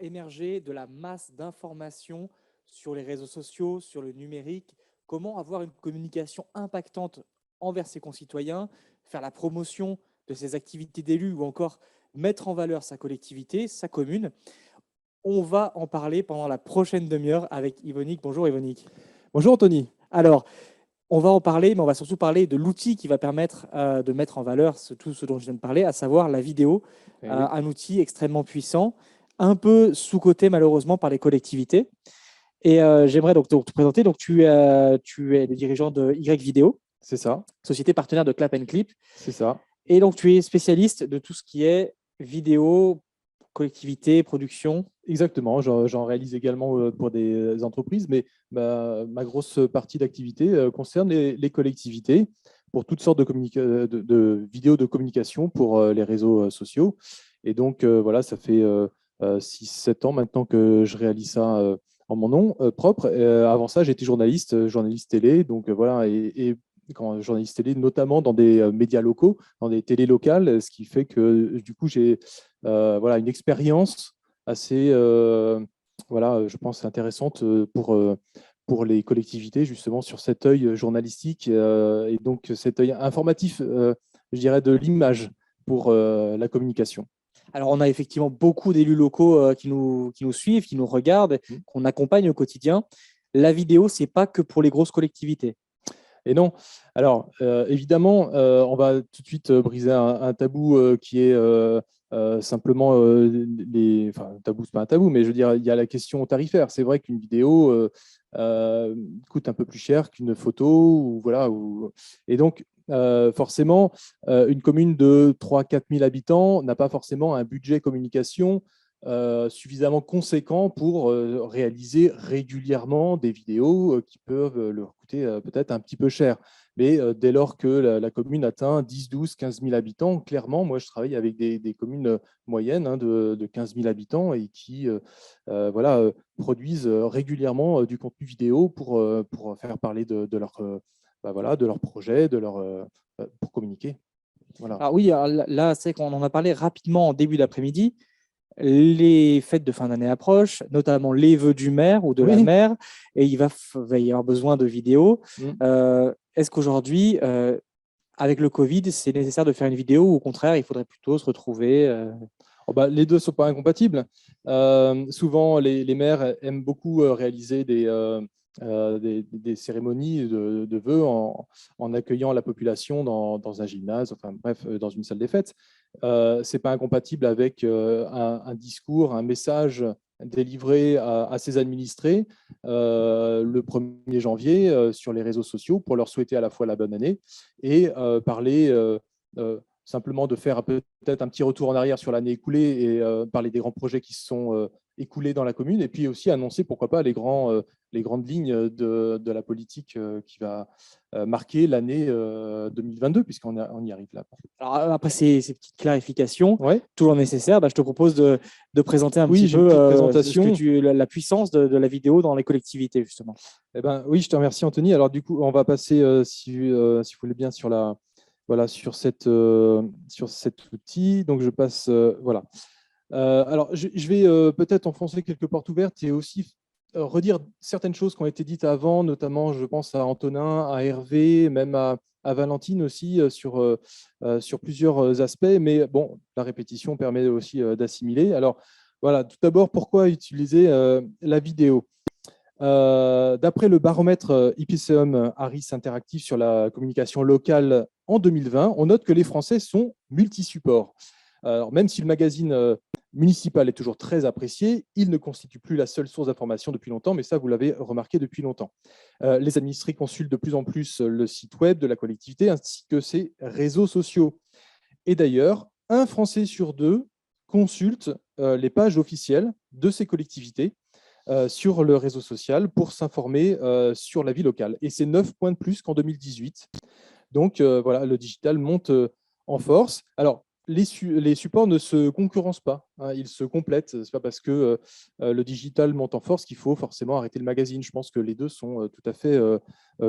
émerger de la masse d'informations sur les réseaux sociaux, sur le numérique, comment avoir une communication impactante envers ses concitoyens, faire la promotion de ses activités d'élus ou encore mettre en valeur sa collectivité, sa commune. On va en parler pendant la prochaine demi-heure avec Yvonique. Bonjour Yvonique. Bonjour Anthony. Alors, on va en parler, mais on va surtout parler de l'outil qui va permettre de mettre en valeur tout ce dont je viens de parler, à savoir la vidéo, Eh oui, un outil extrêmement puissant, un peu sous-coté malheureusement par les collectivités. Et j'aimerais donc te présenter. Donc, tu es le dirigeant de Y Vidéo, c'est ça, société partenaire de Clap Clip. c'est ça. Et donc, tu es spécialiste de tout ce qui est vidéo, collectivité, production. Exactement. J'en réalise également pour des entreprises, mais ma grosse partie d'activité concerne les collectivités pour toutes sortes de vidéos de communication pour les réseaux sociaux. Et donc, voilà, ça fait 6-7 ans maintenant que je réalise ça en mon nom propre. Avant ça, j'étais journaliste télé. Donc, voilà, et quand journaliste télé, notamment dans des médias locaux, dans des télés locales, ce qui fait que du coup, j'ai voilà, une expérience assez, voilà, je pense, intéressante pour les collectivités, justement, sur cet œil journalistique et donc cet œil informatif, je dirais, de l'image pour la communication. Alors, on a effectivement beaucoup d'élus locaux qui nous suivent, qui nous regardent, Mmh. qu'on accompagne au quotidien. La vidéo, c'est pas que pour les grosses collectivités. Et non. Alors, évidemment, on va tout de suite briser un tabou qui est simplement enfin, tabou, c'est pas un tabou, mais je veux dire, il y a la question tarifaire. C'est vrai qu'une vidéo coûte un peu plus cher qu'une photo, ou voilà. Et donc, forcément, une commune de 3 000 à 4 000 habitants n'a pas forcément un budget communication suffisamment conséquent pour réaliser régulièrement des vidéos qui peuvent leur coûter peut-être un petit peu cher. Mais dès lors que la commune atteint 10, 12, 15 000 habitants, clairement, moi je travaille avec des communes moyennes de 15 000 habitants et qui voilà, produisent régulièrement du contenu vidéo pour faire parler de leur, voilà, de leur projet, pour communiquer. Voilà. Alors oui, alors là, c'est qu'on en a parlé rapidement en début d'après-midi. Les fêtes de fin d'année approchent, notamment les vœux du maire ou de la Oui. maire, et va y avoir besoin de vidéos. Mm. Est-ce qu'aujourd'hui, avec le Covid, c'est nécessaire de faire une vidéo ou au contraire, il faudrait plutôt se retrouver Oh bah, les deux ne sont pas incompatibles. Souvent, les maires aiment beaucoup réaliser des cérémonies de vœux en accueillant la population dans un gymnase, enfin bref, dans une salle des fêtes. Ce n'est pas incompatible avec un discours, un message délivré à ses administrés le 1er janvier sur les réseaux sociaux pour leur souhaiter à la fois la bonne année et parler simplement de faire peut-être un petit retour en arrière sur l'année écoulée et parler des grands projets qui se sont écoulés dans la commune, et puis aussi annoncer, pourquoi pas, les grandes lignes de la politique qui va marquer l'année 2022, puisqu'on y arrive là. Alors, après ces petites clarifications, Ouais. toujours nécessaires, je te propose de présenter un Oui, petit j'ai une peu petite ce que présentation. la puissance de la vidéo dans les collectivités, justement. Eh ben, oui, je te remercie, Anthony. Alors, du coup, on va passer, si vous voulez bien, voilà, sur cet outil. Donc, je passe, voilà. Alors, je vais peut-être enfoncer quelques portes ouvertes et aussi redire certaines choses qui ont été dites avant, notamment, je pense à Antonin, à Hervé, même à Valentine aussi, sur plusieurs aspects. Mais bon, la répétition permet aussi d'assimiler. Alors, voilà, tout d'abord, pourquoi utiliser la vidéo? D'après le baromètre IPCOM Harris Interactive sur la communication locale en 2020, on note que les Français sont multisupports. Alors, même si le magazine municipal est toujours très apprécié, il ne constitue plus la seule source d'information depuis longtemps, mais ça, vous l'avez remarqué depuis longtemps. Les administrés consultent de plus en plus le site web de la collectivité ainsi que ses réseaux sociaux. Et d'ailleurs, un Français sur deux consulte les pages officielles de ces collectivités sur le réseau social pour s'informer sur la vie locale. Et c'est 9 points de plus qu'en 2018. Donc voilà, le digital monte en force. Alors, les supports ne se concurrencent pas, hein, ils se complètent. Ce n'est pas parce que le digital monte en force qu'il faut forcément arrêter le magazine. Je pense que les deux sont tout à fait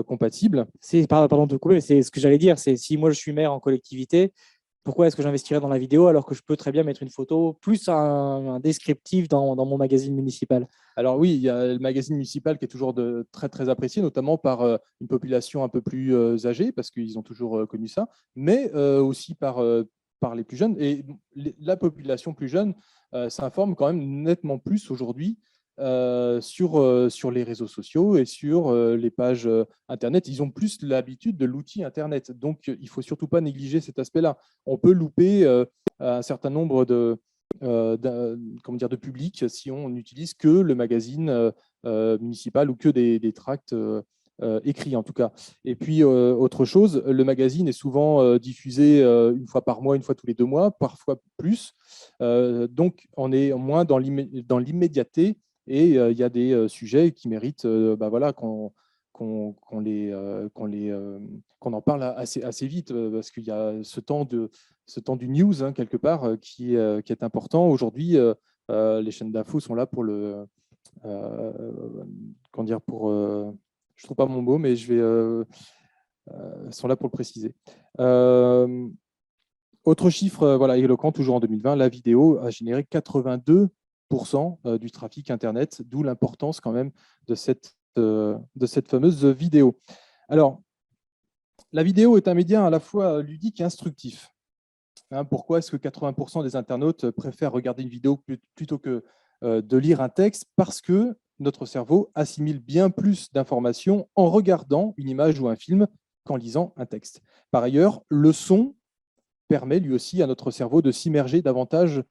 compatibles. Pardon de te couper, mais c'est ce que j'allais dire. C'est si moi je suis maire en collectivité, Pourquoi est-ce que j'investirais dans la vidéo alors que je peux très bien mettre une photo plus un descriptif dans mon magazine municipal? Alors oui, il y a le magazine municipal qui est toujours très, très apprécié, notamment par une population un peu plus âgée, parce qu'ils ont toujours connu ça, mais aussi par les plus jeunes. Et la population plus jeune s'informe quand même nettement plus aujourd'hui sur les réseaux sociaux et sur les pages Internet. Ils ont plus l'habitude de l'outil Internet. Donc, il ne faut surtout pas négliger cet aspect-là. On peut louper un certain nombre comment dire, de public si on n'utilise que le magazine municipal ou que des tracts écrits en tout cas. Et puis autre chose, le magazine est souvent diffusé une fois par mois, une fois tous les 2 mois, parfois plus. Donc on est moins dans l'immédiateté et il y a des sujets qui méritent voilà, qu'on en parle assez vite parce qu'il y a ce temps du news, hein, quelque part, qui est important. Aujourd'hui, les chaînes d'infos sont là pour comment dire, je ne trouve pas mon mot, mais sont là pour le préciser. Autre chiffre voilà, éloquent, toujours en 2020, la vidéo a généré 82% du trafic Internet, d'où l'importance quand même de cette fameuse vidéo. Alors, la vidéo est un média à la fois ludique et instructif. Pourquoi est-ce que 80% des internautes préfèrent regarder une vidéo plutôt que de lire un texte? Parce que notre cerveau assimile bien plus d'informations en regardant une image ou un film qu'en lisant un texte. Par ailleurs, le son permet lui aussi à notre cerveau de s'immerger davantage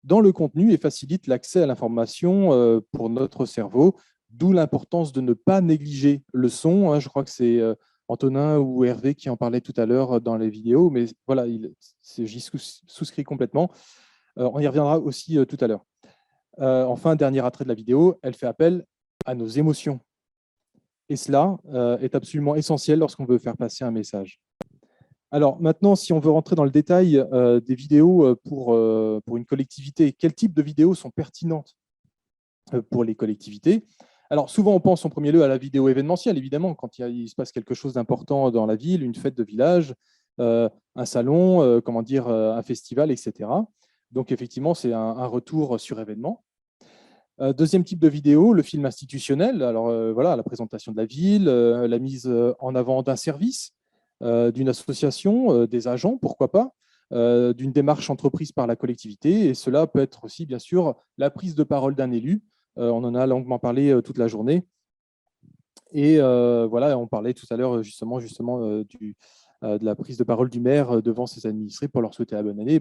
dans le contenu et facilite l'accès à l'information pour notre cerveau, d'où l'importance de ne pas négliger le son. Je crois que c'est Antonin ou Hervé qui en parlait tout à l'heure dans les vidéos, mais voilà, j'y souscris complètement. On y reviendra aussi tout à l'heure. Enfin, dernier attrait de la vidéo, elle fait appel à nos émotions. Et cela est absolument essentiel lorsqu'on veut faire passer un message. Alors maintenant, si on veut rentrer dans le détail des vidéos pour une collectivité, quel type de vidéos sont pertinentes pour les collectivités? Alors souvent, on pense en premier lieu à la vidéo événementielle, évidemment, quand il se passe quelque chose d'important dans la ville, une fête de village, un salon, comment dire, un festival, etc. Donc effectivement, c'est un retour sur événement. Deuxième type de vidéo, le film institutionnel. Alors voilà, la présentation de la ville, la mise en avant d'un service, d'une association, des agents, pourquoi pas, d'une démarche entreprise par la collectivité. Et cela peut être aussi, bien sûr, la prise de parole d'un élu. On en a longuement parlé toute la journée. Et voilà, on parlait tout à l'heure justement de la prise de parole du maire devant ses administrés pour leur souhaiter la bonne année.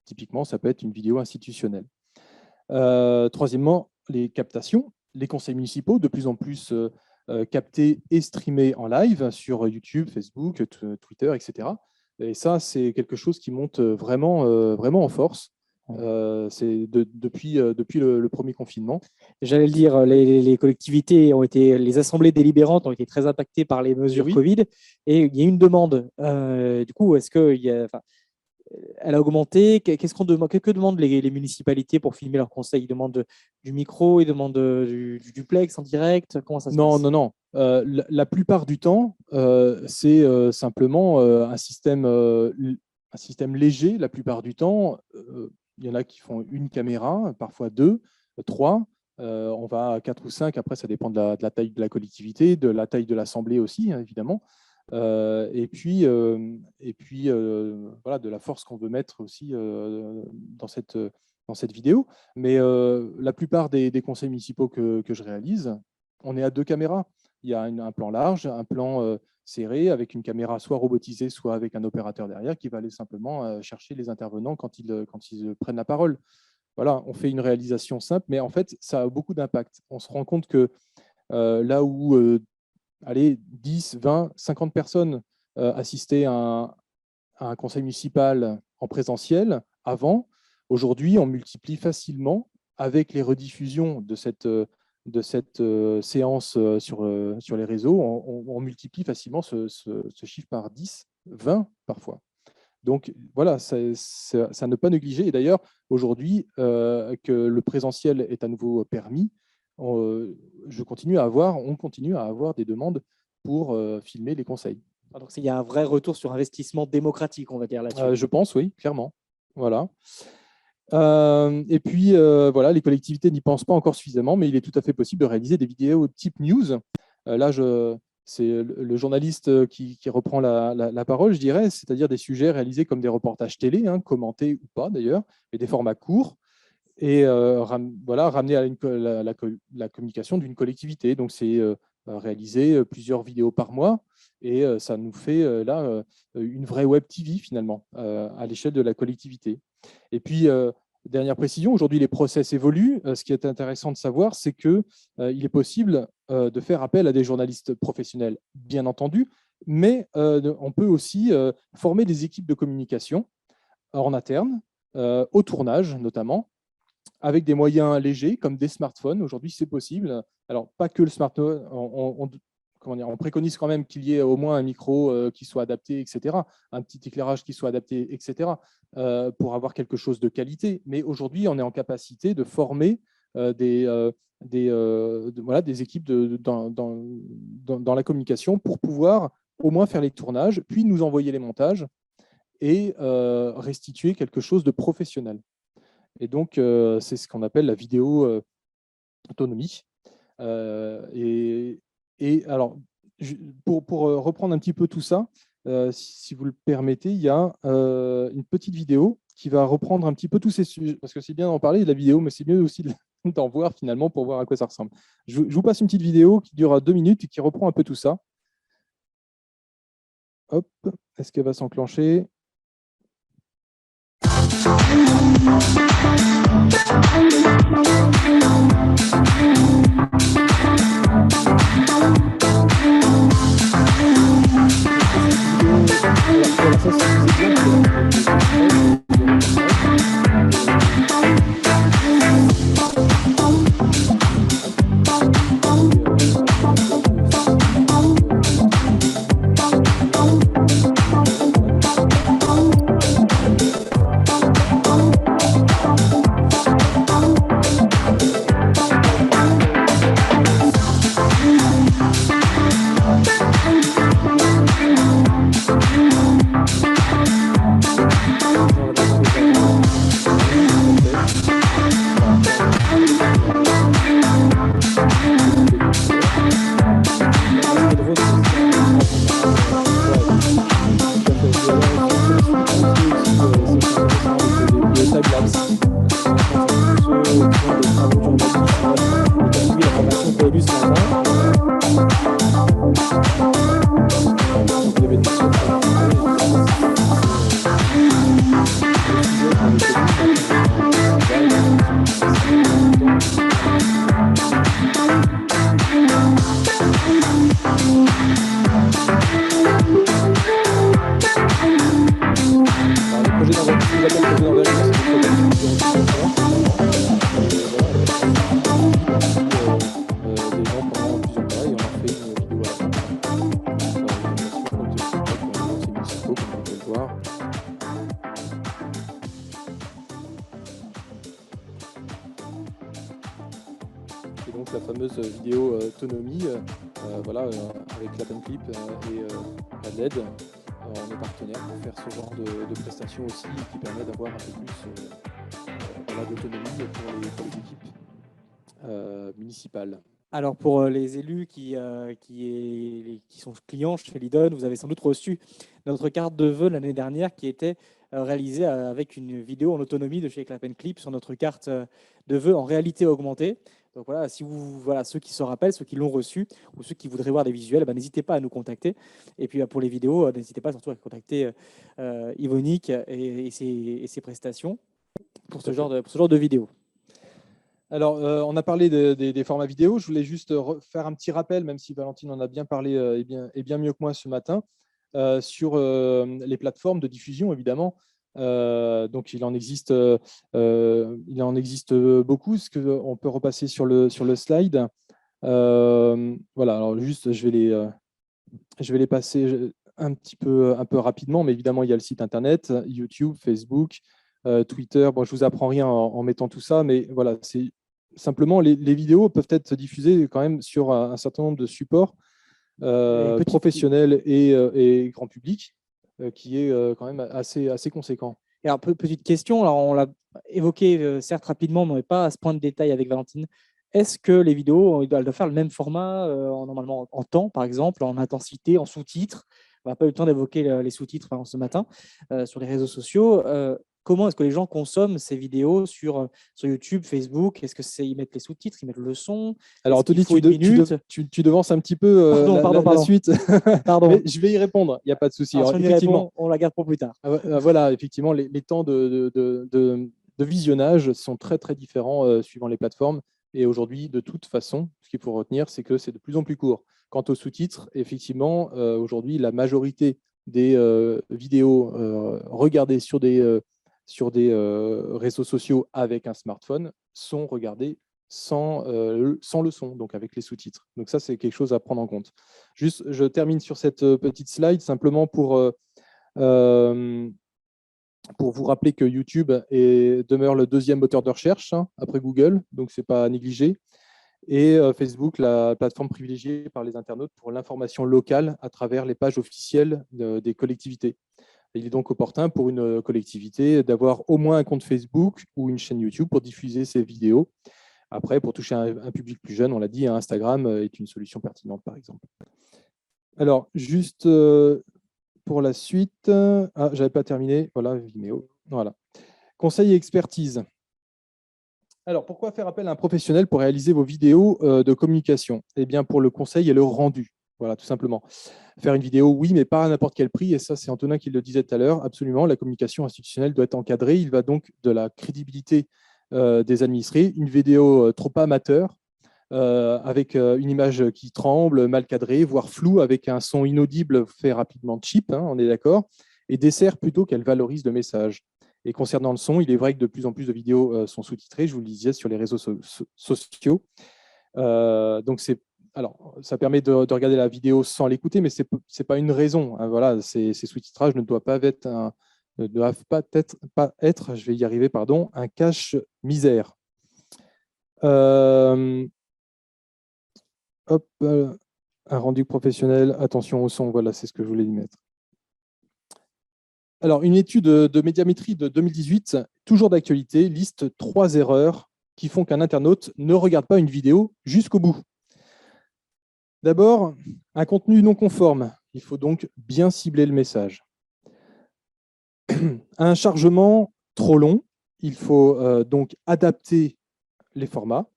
Typiquement, ça peut être une vidéo institutionnelle. Troisièmement, les captations. Les conseils municipaux, de plus en plus captés et streamés en live sur YouTube, Facebook, Twitter, etc. Et ça, c'est quelque chose qui monte vraiment en force. C'est depuis le premier confinement. J'allais le dire, les collectivités les assemblées délibérantes ont été très impactées par les mesures oui. Covid et il y a une demande. Du coup, est-ce qu'il y a, elle a augmenté. Qu'est-ce que demandent les municipalités pour filmer leurs conseils? Ils demandent du micro, ils demandent du duplex en direct. Comment ça se passe? Non. La plupart du temps, c'est simplement un système léger. La plupart du temps, il y en a qui font une caméra, parfois deux, trois. On va à 4 ou 5. Après, ça dépend de la taille de la collectivité, de la taille de l'assemblée aussi, hein, évidemment. Et puis voilà, de la force qu'on veut mettre aussi dans cette vidéo. Mais la plupart des conseils municipaux que je réalise, on est à 2 caméras. Il y a un plan large, un plan serré, avec une caméra soit robotisée, soit avec un opérateur derrière qui va aller simplement chercher les intervenants quand ils prennent la parole. Voilà, on fait une réalisation simple, mais en fait, ça a beaucoup d'impact. On se rend compte que là où allez, 10, 20, 50 personnes assistaient à un conseil municipal en présentiel avant, aujourd'hui, on multiplie facilement avec les rediffusions de cette séance sur les réseaux, on multiplie facilement ce chiffre par 10, 20 parfois. Donc voilà, ça ne pas négliger. Et d'ailleurs, aujourd'hui, que le présentiel est à nouveau permis, on continue à avoir des demandes pour filmer les conseils. Donc, il y a un vrai retour sur investissement démocratique, on va dire là-dessus. Je pense, oui, clairement. Voilà. Et puis, voilà, les collectivités n'y pensent pas encore suffisamment, mais il est tout à fait possible de réaliser des vidéos type news. Là, c'est le journaliste qui reprend la parole, je dirais, c'est-à-dire des sujets réalisés comme des reportages télé, hein, commentés ou pas d'ailleurs, et des formats courts, et voilà, ramener à la communication d'une collectivité. Donc, c'est réaliser plusieurs vidéos par mois, et ça nous fait là une vraie web TV finalement, à l'échelle de la collectivité. Et puis, dernière précision, aujourd'hui les process évoluent. Ce qui est intéressant de savoir, c'est qu'il est possible de faire appel à des journalistes professionnels, bien entendu, mais on peut aussi former des équipes de communication en interne, au tournage notamment, avec des moyens légers comme des smartphones. Aujourd'hui, c'est possible. Alors, pas que le smartphone, comment dire, on préconise quand même qu'il y ait au moins un micro qui soit adapté, etc., un petit éclairage qui soit adapté, etc., pour avoir quelque chose de qualité. Mais aujourd'hui, on est en capacité de former voilà, des équipes dans la communication pour pouvoir au moins faire les tournages, puis nous envoyer les montages et restituer quelque chose de professionnel. Et donc, c'est ce qu'on appelle la vidéo autonomie. Et alors, pour reprendre un petit peu tout ça, si vous le permettez, il y a une petite vidéo qui va reprendre un petit peu tous ces sujets, parce que c'est bien d'en parler de la vidéo, mais c'est mieux aussi d'en voir finalement pour voir à quoi ça ressemble. Je vous passe une petite vidéo qui dure 2 minutes et qui reprend un peu tout ça. Hop, est-ce qu'elle va s'enclencher ? Et donc la fameuse vidéo autonomie, voilà, avec l'AppnClip et Adled, on est partenaire pour faire ce genre de prestations aussi, qui permet d'avoir un peu plus voilà, d'autonomie pour les équipes municipales. Alors, pour les élus qui sont clients chez Lidon, vous avez sans doute reçu notre carte de vœux l'année dernière qui était réalisée avec une vidéo en autonomie de chez Clap&Clip sur notre carte de vœux en réalité augmentée. Donc voilà, voilà, ceux qui se rappellent, ceux qui l'ont reçu ou ceux qui voudraient voir des visuels, n'hésitez pas à nous contacter. Et puis pour les vidéos, n'hésitez pas surtout à contacter Yvonique et ses prestations pour ce genre de vidéos. Alors, on a parlé des formats vidéo. Je voulais juste faire un petit rappel, même si Valentine en a bien parlé et bien mieux que moi ce matin, sur les plateformes de diffusion, évidemment. Donc, il en existe beaucoup. Est-ce qu'on peut repasser sur le slide? Voilà, alors juste, je vais les passer un peu rapidement, mais évidemment, il y a le site internet, YouTube, Facebook, Twitter. Bon, je ne vous apprends rien en mettant tout ça, mais voilà, c'est simplement les vidéos peuvent être diffusées quand même sur un certain nombre de supports. professionnel et grand public, qui est quand même assez conséquent. Et alors, petite question, alors on l'a évoqué certes rapidement, mais pas à ce point de détail avec Valentine. Est-ce que les vidéos, elles doivent faire le même format, normalement en temps, par exemple, en intensité, en sous-titres? On n'a pas eu le temps d'évoquer les sous-titres ce matin sur les réseaux sociaux. Comment est-ce que les gens consomment ces vidéos sur YouTube, Facebook? Est-ce qu'ils mettent les sous-titres, ils mettent le son? Alors, Est-ce qu'il Anthony, faut une minute? tu devances un petit peu Pardon. la suite. Pardon. Mais je vais y répondre, il n'y a pas de souci. Alors, Alors, si on y effectivement, répond, on la garde pour plus tard. voilà, effectivement, les temps de visionnage sont très, très différents suivant les plateformes. Et aujourd'hui, de toute façon, ce qu'il faut retenir, c'est que c'est de plus en plus court. Quant aux sous-titres, effectivement, aujourd'hui, la majorité des vidéos regardées sur des réseaux sociaux avec un smartphone sont regardées sans le son, donc avec les sous-titres. Donc ça, c'est quelque chose à prendre en compte. Juste, je termine sur cette petite slide simplement pour vous rappeler que YouTube demeure le deuxième moteur de recherche après Google, donc ce n'est pas à négliger. Et Facebook, la plateforme privilégiée par les internautes pour l'information locale à travers les pages officielles des collectivités. Il est donc opportun pour une collectivité d'avoir au moins un compte Facebook ou une chaîne YouTube pour diffuser ses vidéos. Après, pour toucher un public plus jeune, on l'a dit, Instagram est une solution pertinente, par exemple. Alors, juste pour la suite, je n'avais pas terminé. Voilà, Vimeo. Voilà. Conseil et expertise. Alors, pourquoi faire appel à un professionnel pour réaliser vos vidéos de communication? Eh bien, pour le conseil et le rendu. Voilà, tout simplement. Faire une vidéo, oui, mais pas à n'importe quel prix. Et ça, c'est Antonin qui le disait tout à l'heure. Absolument, la communication institutionnelle doit être encadrée. Il va donc de la crédibilité des administrés. Une vidéo trop amateur, avec une image qui tremble, mal cadrée, voire floue, avec un son inaudible fait rapidement cheap, on est d'accord, et dessert plutôt qu'elle valorise le message. Et concernant le son, il est vrai que de plus en plus de vidéos sont sous-titrées, je vous le disais, sur les réseaux sociaux. Donc, alors, ça permet de regarder la vidéo sans l'écouter, mais ce n'est pas une raison. Voilà, ces sous-titrages ne doivent pas être, je vais y arriver, pardon, un cache-misère. Hop, un rendu professionnel, attention au son, voilà, c'est ce que je voulais y mettre. Alors, une étude de médiamétrie de 2018, toujours d'actualité, liste 3 erreurs qui font qu'un internaute ne regarde pas une vidéo jusqu'au bout. D'abord, un contenu non conforme. Il faut donc bien cibler le message. Un chargement trop long. Il faut donc adapter les formats.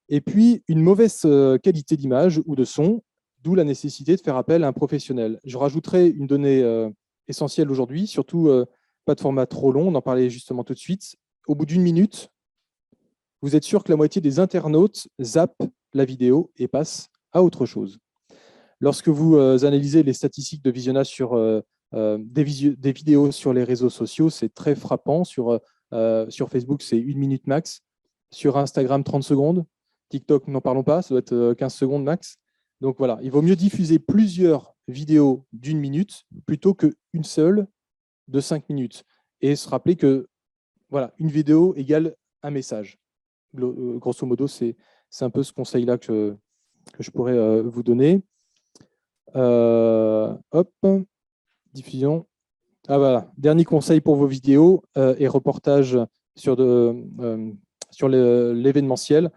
Et puis, une mauvaise qualité d'image ou de son, d'où la nécessité de faire appel à un professionnel. Je rajouterai une donnée essentielle aujourd'hui, surtout pas de format trop long, on en parlait justement tout de suite. Au bout d'une minute, vous êtes sûr que la moitié des internautes zappent la vidéo et passent à autre chose. Lorsque vous analysez les statistiques de visionnage sur des vidéos sur les réseaux sociaux, c'est très frappant. Sur Facebook, c'est 1 minute max. Sur Instagram, 30 secondes. TikTok, n'en parlons pas, ça doit être 15 secondes max. Donc voilà, il vaut mieux diffuser plusieurs vidéos d'1 minute plutôt qu'une seule de 5 minutes. Et se rappeler que voilà, une vidéo égale un message. Grosso modo, c'est un peu ce conseil-là que je pourrais vous donner. Hop, diffusion. Ah voilà, dernier conseil pour vos vidéos et reportages sur l'événementiel.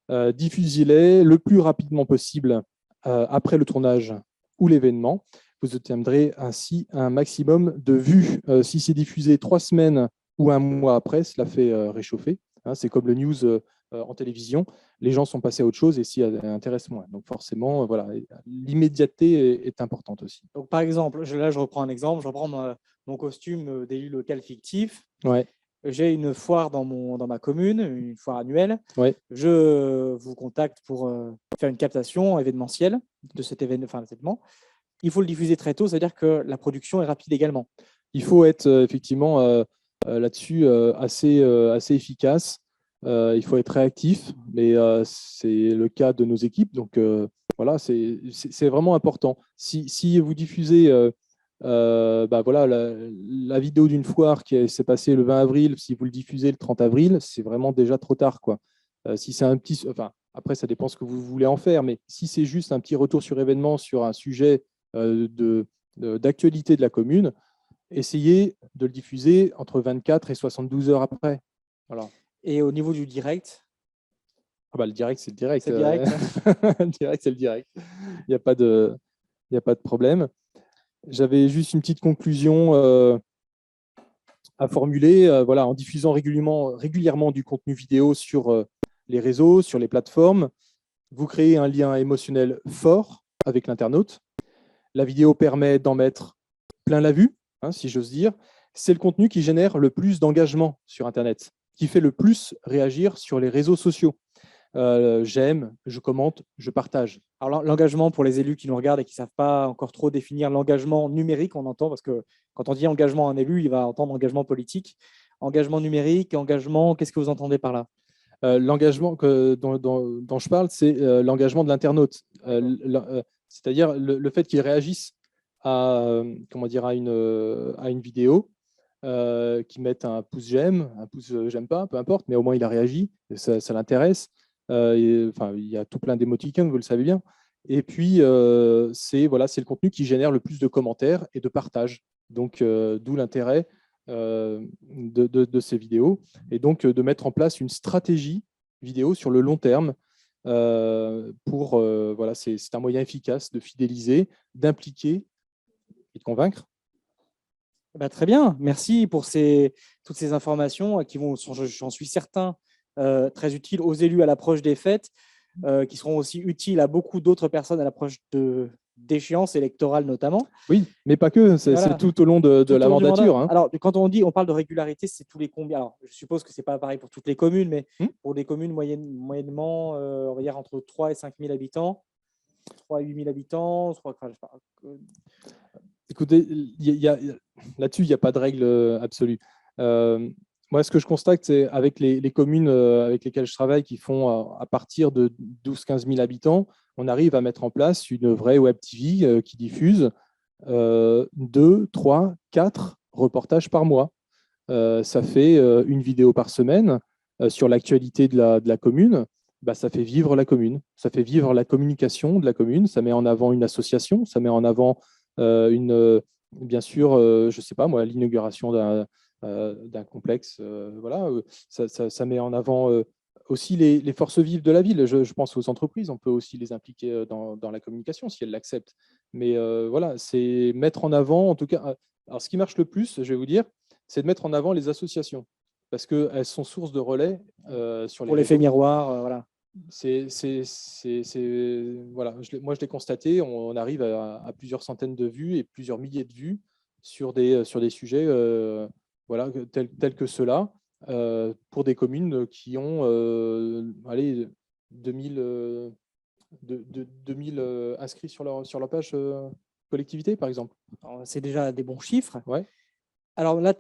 Diffusez-les le plus rapidement possible après le tournage ou l'événement. Vous obtiendrez ainsi un maximum de vues. Si c'est diffusé 3 semaines ou un mois après, cela fait réchauffer. C'est comme le news en télévision. Les gens sont passés à autre chose et s'y intéressent moins. Donc forcément, voilà, l'immédiateté est importante aussi. Donc, par exemple, là, je reprends un exemple. Je reprends mon costume d'élu local fictif. Ouais. J'ai une foire dans ma commune, une foire annuelle. Ouais. Je vous contacte pour faire une captation événementielle de cet événement. Il faut le diffuser très tôt, c'est-à-dire que la production est rapide également. Il faut être effectivement là-dessus assez efficace. Il faut être réactif, mais c'est le cas de nos équipes. Donc voilà, c'est vraiment important. Si vous diffusez voilà, la vidéo d'une foire qui s'est passée le 20 avril, si vous le diffusez le 30 avril, c'est vraiment déjà trop tard, quoi. Si c'est après, ça dépend ce que vous voulez en faire, mais si c'est juste un petit retour sur événement sur un sujet d'actualité de la commune, essayez de le diffuser entre 24 et 72 heures après. Voilà. Et au niveau du direct? Ah bah, le direct, c'est le direct. C'est le direct. Le direct, c'est le direct. Il n'y a pas de problème. J'avais juste une petite conclusion à formuler. Voilà, en diffusant régulièrement du contenu vidéo sur les réseaux, sur les plateformes, vous créez un lien émotionnel fort avec l'internaute. La vidéo permet d'en mettre plein la vue, hein, si j'ose dire. C'est le contenu qui génère le plus d'engagement sur Internet, qui fait le plus réagir sur les réseaux sociaux. J'aime, je commente, je partage. Alors, l'engagement pour les élus qui nous regardent et qui ne savent pas encore trop définir l'engagement numérique, on entend, parce que quand on dit engagement à un élu, il va entendre engagement politique. Engagement numérique, engagement, qu'est-ce que vous entendez par là? L'engagement dont je parle, c'est l'engagement de l'internaute. C'est-à-dire le fait qu'il réagisse comment dire, à une vidéo, qu'il mette un pouce j'aime, un pouce j'aime pas, peu importe, mais au moins il a réagi, ça l'intéresse. Enfin, il y a tout plein d'émoticônes, vous le savez bien. Et puis, c'est le contenu qui génère le plus de commentaires et de partages. Donc, d'où l'intérêt de ces vidéos. Et donc, de mettre en place une stratégie vidéo sur le long terme voilà, c'est un moyen efficace de fidéliser, d'impliquer et de convaincre. Très bien, merci pour toutes ces informations qui vont, j'en suis certain, très utiles aux élus à l'approche des fêtes, qui seront aussi utiles à beaucoup d'autres personnes à l'approche d'échéances électorales notamment. Oui, mais pas que, c'est Voilà. tout au long de la mandature. Hein. Alors, quand on parle de régularité, c'est tous les combien? Alors, je suppose que ce n'est pas pareil pour toutes les communes, mais pour des communes moyennement, on va dire entre 3 et 5 000 habitants, 3 et 8 000 habitants, enfin, je sais pas. Écoutez, là-dessus, il n'y a pas de règle absolue. Moi, ce que je constate, c'est avec les communes avec lesquelles je travaille qui font à partir de 12-15 000 habitants, on arrive à mettre en place une vraie web TV qui diffuse 2, 3, 4 reportages par mois. Ça fait une vidéo par semaine sur l'actualité de la commune. Bah, ça fait vivre la commune, ça fait vivre la communication de la commune, ça met en avant une association, ça met en avant bien sûr, je ne sais pas moi, l'inauguration d'un complexe. Voilà, ça met en avant aussi les forces vives de la ville. Je pense aux entreprises, on peut aussi les impliquer dans la communication si elles l'acceptent. Mais voilà, c'est mettre en avant, en tout cas, alors ce qui marche le plus, je vais vous dire, c'est de mettre en avant les associations parce qu'elles sont source de relais sur les pour l'effet réseaux. miroir, voilà. Voilà, moi, je l'ai constaté, on arrive à plusieurs centaines de vues et plusieurs milliers de vues sur des sujets voilà, tels que ceux-là, pour des communes qui ont allez, 2000 inscrits sur leur page collectivité, par exemple. C'est déjà des bons chiffres. Ouais. Alors là,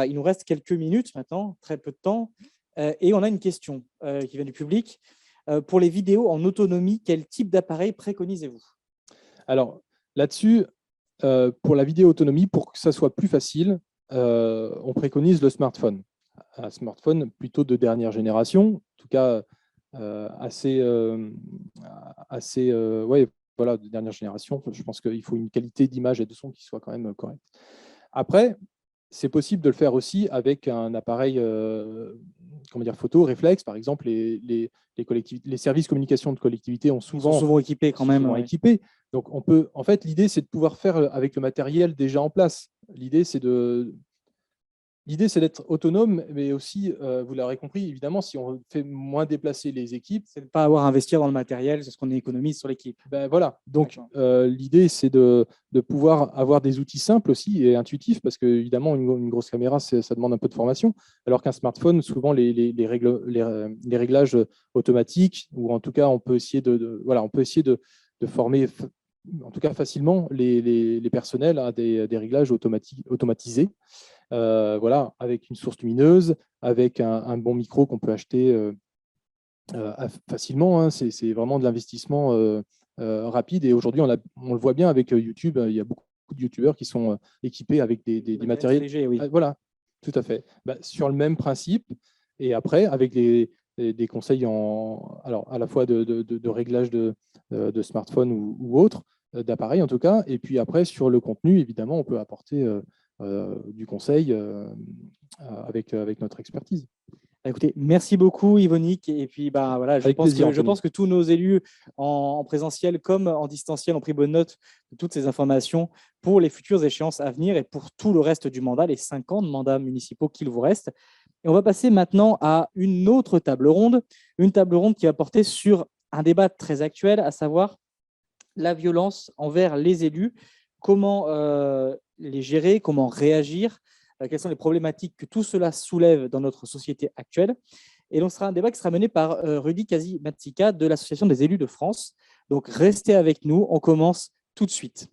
il nous reste quelques minutes maintenant, très peu de temps, et on a une question qui vient du public. Pour les vidéos en autonomie, quel type d'appareil préconisez-vous? Alors là-dessus, pour la vidéo autonomie, pour que ça soit plus facile, on préconise le smartphone. Un smartphone plutôt de dernière génération, en tout cas ouais, voilà, de dernière génération. Je pense qu'il faut une qualité d'image et de son qui soit quand même correcte. Après, c'est possible de le faire aussi avec un appareil comment dire, photo, réflexe. Par exemple, les services communication de collectivité ont Ils sont souvent équipés quand même. Ouais. Équipés. Donc, en fait, l'idée, c'est de pouvoir faire avec le matériel déjà en place. L'idée, c'est d'être autonome, mais aussi, vous l'aurez compris, évidemment, si on fait moins déplacer les équipes. C'est de ne pas avoir à investir dans le matériel, c'est ce qu'on économise sur l'équipe. Ben voilà, donc l'idée, c'est de pouvoir avoir des outils simples aussi et intuitifs, parce que évidemment, une grosse caméra, ça demande un peu de formation, alors qu'un smartphone, souvent, les réglages automatiques, ou en tout cas, on peut essayer de former, en tout cas facilement, les personnels à des réglages automatisés. Voilà, avec une source lumineuse, avec un bon micro qu'on peut acheter facilement. Hein. C'est vraiment de l'investissement rapide. Et aujourd'hui, on le voit bien avec YouTube. Il y a beaucoup de YouTubeurs qui sont équipés avec des matériels. Léger, oui. Voilà, tout à fait. Bah, sur le même principe. Et après, avec les des conseils alors, à la fois de réglage de smartphone ou autre, d'appareil en tout cas. Et puis après, sur le contenu, évidemment, on peut apporter du conseil avec notre expertise. Écoutez, merci beaucoup Yvonique. Et puis voilà, Avec plaisir, je Anthony. pense que tous nos élus en présentiel comme en distanciel ont pris bonne note de toutes ces informations pour les futures échéances à venir et pour tout le reste du mandat, les 5 ans de mandats municipaux qu'il vous reste. Et on va passer maintenant à une autre table ronde qui va porter sur un débat très actuel, à savoir la violence envers les élus, comment les gérer, comment réagir, quelles sont les problématiques que tout cela soulève dans notre société actuelle. Et donc, ce sera un débat qui sera mené par Rudy Kazi-Matsika de l'Association des élus de France. Donc, restez avec nous, on commence tout de suite.